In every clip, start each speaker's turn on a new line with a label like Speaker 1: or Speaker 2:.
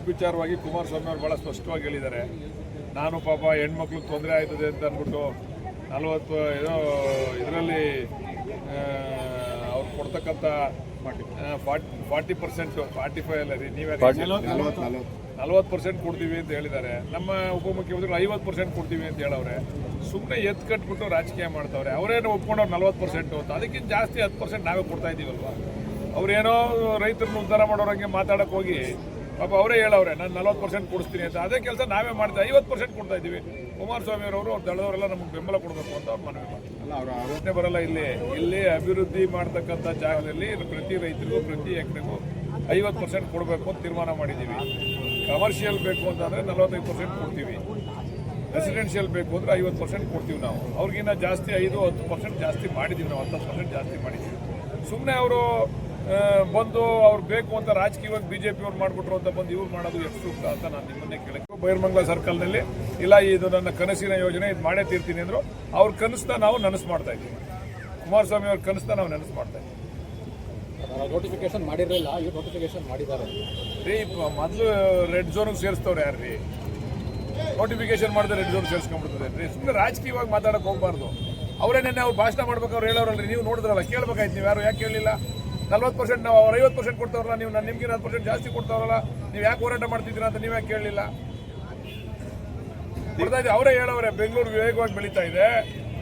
Speaker 1: ವಿಚಾರವಾಗಿ ಕುಮಾರಸ್ವಾಮಿ ಅವರು ಬಹಳ ಸ್ಪಷ್ಟವಾಗಿ ಹೇಳಿದ್ದಾರೆ. ನಾನು ಪಾಪ ಹೆಣ್ಮಕ್ಳಿಗೆ ತೊಂದರೆ ಆಯ್ತದೆ ಅಂತ ಅಂದ್ಬಿಟ್ಟು 40 ಏನೋ ಇದರಲ್ಲಿ ಅವ್ರು ಕೊಡ್ತಕ್ಕಂಥ 40% 45 ಅಲ್ಲ ರೀ, ನೀವೇ 40% ಕೊಡ್ತೀವಿ ಅಂತ ಹೇಳಿದ್ದಾರೆ. ನಮ್ಮ ಉಪಮುಖ್ಯಮಂತ್ರಿಗಳು 50% ಕೊಡ್ತೀವಿ ಅಂತ ಹೇಳವ್ರೆ. ಸುಮ್ಮನೆ ಎತ್ತು ಕಟ್ಬಿಟ್ಟು ರಾಜಕೀಯ ಮಾಡ್ತಾವ್ರೆ. ಅವರೇನೋ ಒಪ್ಕೊಂಡವ್ರು 40% ಅಂತ, ಅದಕ್ಕಿಂತ ಜಾಸ್ತಿ 10% ನಾವೇ ಕೊಡ್ತಾ ಇದ್ದೀವಲ್ವ. ಅವ್ರೇನೋ ರೈತರನ್ನ ಉದ್ಧಾರ ಮಾಡೋರಂಗೆ ಮಾತಾಡಕ್ಕೆ ಹೋಗಿ ಪಾಪ ಅವರೇ ಹೇಳವ್ರೆ ನಾನು 40% ಕೊಡಿಸ್ತೀನಿ ಅಂತ. ಅದೇ ಕೆಲಸ ನಾವೇ ಮಾಡ್ತೀವಿ, 50% ಕೊಡ್ತಾ ಇದ್ದೀವಿ. ಕುಮಾರಸ್ವಾಮಿ ಅವರು ಅವ್ರು ದಳದವರೆಲ್ಲ ನಮಗೆ ಬೆಂಬಲ ಕೊಡಬೇಕು ಅಂತ ಅವ್ರು ಮನವಿ ಮಾಡ್ತಾರೆ. ಅವರ ಆಲೋಚನೆ ಬರಲ್ಲ. ಇಲ್ಲಿ ಅಭಿವೃದ್ಧಿ ಮಾಡ್ತಕ್ಕಂಥ ಜಾಗದಲ್ಲಿ ಪ್ರತಿ ರೈತರಿಗೂ ಪ್ರತಿ ಎಕರೆಗೂ 50% ಕೊಡಬೇಕು ಅಂತ ತೀರ್ಮಾನ ಮಾಡಿದ್ದೀವಿ. ಕಮರ್ಷಿಯಲ್ ಬೇಕು ಅಂತಂದರೆ 45% ಕೊಡ್ತೀವಿ, ರೆಸಿಡೆನ್ಷಿಯಲ್ ಬೇಕು ಅಂದರೆ 50% ಕೊಡ್ತೀವಿ ನಾವು. ಅವ್ರಿಗಿನ್ನ ಜಾಸ್ತಿ 5-10% ಜಾಸ್ತಿ ಮಾಡಿದ್ದೀವಿ ನಾವು, 10% ಜಾಸ್ತಿ ಮಾಡಿದ್ದೀವಿ. ಸುಮ್ಮನೆ ಅವರು ಬಂದು ಅವ್ರು ಬೇಕು ಅಂತ ರಾಜಕೀಯವಾಗಿ BJP ಅವ್ರು ಮಾಡಿಬಿಟ್ರು ಅಂತ ಬಂದು ಇವ್ರು ಮಾಡೋದು ಎಷ್ಟು ಸೂಕ್ತ ಅಂತ ನಾನು ನಿಮ್ಮನ್ನೇ ಕೇಳಕ್ಕೆ. ಬೈರ್ಮಂಗಲ ಸರ್ಕಲ್ನಲ್ಲಿ ಇಲ್ಲ ಇದು ನನ್ನ ಕನಸಿನ ಯೋಜನೆ, ಇದು ಮಾಡೇ ತೀರ್ತೀನಿ ಅಂದರು. ಅವ್ರ ಕನಸ್ನ ನಾವು ನನಸು ಮಾಡ್ತಾ ಇದ್ದೀವಿ. ಕುಮಾರಸ್ವಾಮಿ ಅವ್ರ ಕನಸ್ನ ನಾವು ನೆನಸು ಮಾಡ್ತಾ ಇದ್ದೀವಿ.
Speaker 2: ನೋಟಿಫಿಕೇಶನ್ ಮಾಡಿರಲಿಲ್ಲ, ಇವ್ರು ನೋಟಿಫಿಕೇಶನ್ ಮಾಡಿದ್ದಾರೆ
Speaker 1: ರೀ. ಮೊದಲು ರೆಡ್ ಝೋನ್ಗೆ ಸೇರಿಸ್ತವ್ರೆ ಯಾರು ರೀ? ನೋಟಿಫಿಕೇಶನ್ ಮಾಡಿದ್ರೆ ರೆಡ್ ಝೋನ್ ಸೇರಿಸ್ಕೊಂಡ್ಬಿಡ್ತದೆ ರೀ. ಸುಮ್ಮನೆ ರಾಜಕೀಯವಾಗಿ ಮಾತಾಡಕ್ಕೆ ಹೋಗ್ಬಾರ್ದು. ಅವರೇ ನೆನ್ನೆ ಅವ್ರು ಭಾಷಣ ಮಾಡ್ಬೇಕು, ಅವ್ರು ಹೇಳೋರಲ್ರಿ, ನೀವು ನೋಡಿದ್ರಲ್ಲ, ಕೇಳಬೇಕಾಯ್ತು. ನೀವು ಯಾರು ಯಾಕೆ ಕೇಳಲಿಲ್ಲ? 40% ನಾವು ಅವ್ರು 50% ಕೊಡ್ತಾವ್ರಲ್ಲ, ನೀವು ನಾನು ನಿಮ್ಗೆ 40% ಜಾಸ್ತಿ ಕೊಡ್ತಾವ್ರಲ್ಲ, ನೀವು ಯಾಕೆ ಹೋರಾಟ ಮಾಡ್ತಿದ್ದೀರಾ ಅಂತ ನೀವ್ಯಾಕೆ ಕೇಳಲಿಲ್ಲ? ಕೊಡ್ತಾ ಇದ್ದೀವಿ. ಅವರೇ ಹೇಳೋರೆ ಬೆಂಗಳೂರು ವೇಗವಾಗಿ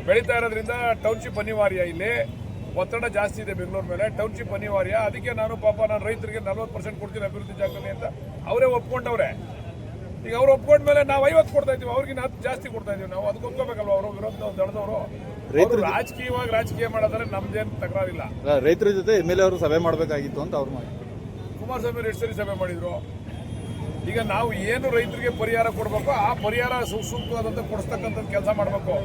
Speaker 1: ಬೆಳೀತಾ ಇರೋದ್ರಿಂದ ಟೌನ್ಶಿಪ್ ಅನಿವಾರ್ಯ. ಇಲ್ಲಿ ಒತ್ತಡ ಜಾಸ್ತಿ ಇದೆ ಬೆಂಗಳೂರು ಮೇಲೆ, ಟೌನ್ಶಿಪ್ ಅನಿವಾರ್ಯ. ಅದಕ್ಕೆ ನಾನು ರೈತರಿಗೆ 40% ಕೊಡ್ತೀನಿ ಅಭಿವೃದ್ಧಿ ಜಾಗದಲ್ಲಿ ಅಂತ ಅವರೇ ಒಪ್ಕೊಂಡವ್ರೆ. ಈಗ ಅವ್ರು ಒಪ್ಕೊಂಡ್ಮೇಲೆ ನಾವು 50 ಕೊಡ್ತಾ ಇದ್ದೀವಿ, ಅವ್ರಿಗಿನ್ನ 10 ಜಾಸ್ತಿ ಕೊಡ್ತಾ ಇದೀವಿ. ನಾವು ಅದಕ್ಕೆ ಒಪ್ಕೋಬೇಕಲ್ವ? ಅವರು ವಿರೋಧ ದಳದವರು ರಾಜಕೀಯವಾಗಿ ರಾಜಕೀಯ ಮಾಡೋದ್ರೆ ನಮ್ದೇನು ತಕರಾರಿಲ್ಲ.
Speaker 3: ರೈತರ ಜೊತೆ MLA ಅವರು ಸಭೆ ಮಾಡಬೇಕಾಗಿತ್ತು ಅಂತ ಅವ್ರು ಮಾಡಿ.
Speaker 1: ಕುಮಾರಸ್ವಾಮಿ ಅವರು ಎಷ್ಟು ಸರಿ ಸಭೆ ಮಾಡಿದ್ರು? ಈಗ ನಾವು ಏನು ರೈತರಿಗೆ ಪರಿಹಾರ ಕೊಡಬೇಕು ಆ ಪರಿಹಾರ ಸೂಕ್ತವಾದಂತ ಕೊಡಿಸ್ತಕ್ಕಂಥದ್ದು ಕೆಲಸ ಮಾಡಬೇಕು.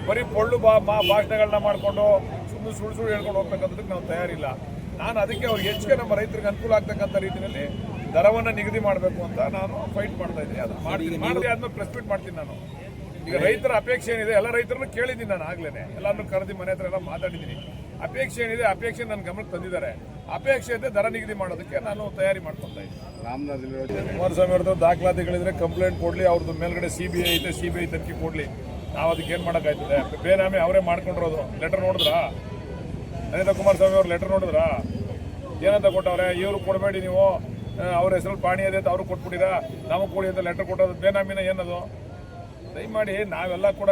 Speaker 1: ಬರೀ ಪೊಳ್ಳು ಭಾಷಣಗಳನ್ನ ಮಾಡಿಕೊಂಡು ಸುಳ್ಳು ಸುಳ್ಳು ಹೇಳ್ಕೊಂಡು ಹೋಗ್ತಕ್ಕಂಥದ್ದಕ್ಕೆ ನಾವು ತಯಾರಿಲ್ಲ. ನಾನು ಅದಕ್ಕೆ ಅವ್ರಿಗೆ ಹೆಚ್ಚಿಗೆ ನಮ್ಮ ರೈತರಿಗೆ ಅನುಕೂಲ ಆಗ್ತಕ್ಕಂಥ ರೀತಿಯಲ್ಲಿ ದರವನ್ನು ನಿಗದಿ ಮಾಡಬೇಕು ಅಂತ ನಾನು ಫೈಟ್ ಮಾಡ್ತಾ ಇದ್ದೀನಿ. ಅದು ಮಾಡಿದ್ರೆ ಆದ್ಮೇಲೆ ಪ್ರೆಸ್ ಮೀಟ್ ಮಾಡ್ತೀನಿ ನಾನು. ಈಗ ರೈತರ ಅಪೇಕ್ಷೆ ಏನಿದೆ ಎಲ್ಲ ರೈತರನ್ನು ಕೇಳಿದ್ದೀನಿ ನಾನು. ಆಗ್ಲೇನೆ ಎಲ್ಲರನ್ನೂ ಕರೆದಿ ಮನೆ ಹತ್ರ ಎಲ್ಲ ಮಾತಾಡಿದ್ದೀನಿ. ಅಪೇಕ್ಷೆ ಏನಿದೆ ಅಪೇಕ್ಷೆ ನನ್ನ ಗಮನಕ್ಕೆ ತಂದಿದ್ದಾರೆ. ಅಪೇಕ್ಷೆ ಇದೆ ದರ ನಿಗದಿ ಮಾಡೋದಕ್ಕೆ ನಾನು ತಯಾರಿ ಮಾಡ್ಕೊತಾ ಇದ್ದೀನಿ. ಕುಮಾರಸ್ವಾಮಿ ಅವ್ರದ್ದು ದಾಖಲಾತಿಗಳಿದ್ರೆ ಕಂಪ್ಲೇಂಟ್ ಕೊಡಲಿ, ಅವ್ರದ್ದು ಮೇಲ್ಗಡೆ CBI ಐತೆ, CBI ತನಿಖೆ ಕೊಡಲಿ. ನಾವು ಅದಕ್ಕೆ ಏನು ಮಾಡೋಕ್ಕಾಯ್ತದೆ? ಬೇನಾಮಿ ಅವರೇ ಮಾಡ್ಕೊಂಡಿರೋದು. ಲೆಟರ್ ನೋಡಿದ್ರಾ? ಅನಿತಾ ಕುಮಾರಸ್ವಾಮಿ ಅವ್ರ ಲೆಟರ್ ನೋಡಿದ್ರಾ? ಏನಂತ ಕೊಟ್ಟವ್ರೆ? ಇವರು ಕೊಡಬೇಡಿ, ನೀವು ಅವ್ರ ಹೆಸರಲ್ಲಿ ಪಾಣಿ ಇದೆ ಅಂತ ಅವರು ಕೊಟ್ಬಿಟ್ಟಿರಾ, ನಮಗೆ ಕೊಡಿ ಅಂತ ಲೆಟರ್ ಕೊಟ್ಟೋದು. ಬೇನಾಮಿನ ಏನದು? ದಯಮಾಡಿ ನಾವೆಲ್ಲ ಕೂಡ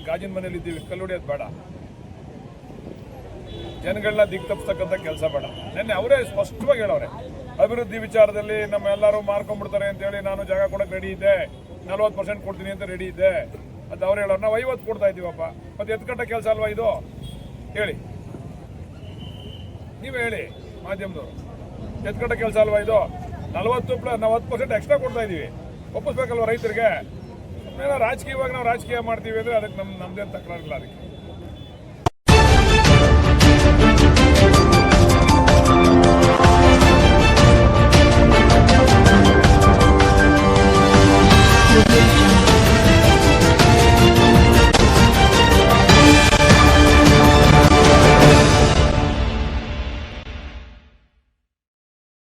Speaker 1: ಗಾಜಿನ ಮನೇಲಿ ಇದ್ದೀವಿ, ಕಲ್ಲುಡಿಯೋದು ಬೇಡ. ಜನಗಳನ್ನ ದಿಕ್ತಪ್ಪಿಸ್ತಕ್ಕಂಥ ಕೆಲಸ ಬೇಡ. ನೆನ್ನೆ ಅವರೇ ಸ್ಪಷ್ಟವಾಗಿ ಹೇಳವ್ರೆ, ಅಭಿವೃದ್ಧಿ ವಿಚಾರದಲ್ಲಿ ನಮ್ಮೆಲ್ಲರೂ ಮಾರ್ಕೊಂಡ್ಬಿಡ್ತಾರೆ ಅಂತೇಳಿ ನಾನು ಜಾಗ ಕೊಡಕ್ಕೆ ರೆಡಿ ಇದ್ದೆ, 40% ಕೊಡ್ತೀನಿ ಅಂತ ರೆಡಿ ಇದ್ದೆ ಅಂತ ಅವ್ರು ಹೇಳೋರು. ನಾವು 50 ಕೊಡ್ತಾ ಇದ್ದೀವಪ್ಪ. ಮತ್ತೆ ಎತ್ಕಟ್ಟ ಕೆಲಸ ಅಲ್ವಾ ಇದು? ಹೇಳಿ, ನೀವೇ ಹೇಳಿ ಮಾಧ್ಯಮದವರು. ಎತ್ಕಟ್ಟ ಕೆಲಸ ಅಲ್ವಾ ಇದು? 40 ನಾವು 10% ಎಕ್ಸ್ಟ್ರಾ ಕೊಡ್ತಾ ಇದ್ದೀವಿ. ಒಪ್ಪಿಸ್ಬೇಕಲ್ವ ರೈತರಿಗೆ? ರಾಜಕೀಯವಾಗಿ ನಾವು ರಾಜಕೀಯ ಮಾಡ್ತೀವಿ ಅಂದರೆ ಅದಕ್ಕೆ ನಮ್ದೇನು ತಕರಾರಿಲ್ಲ. ಅದಕ್ಕೆ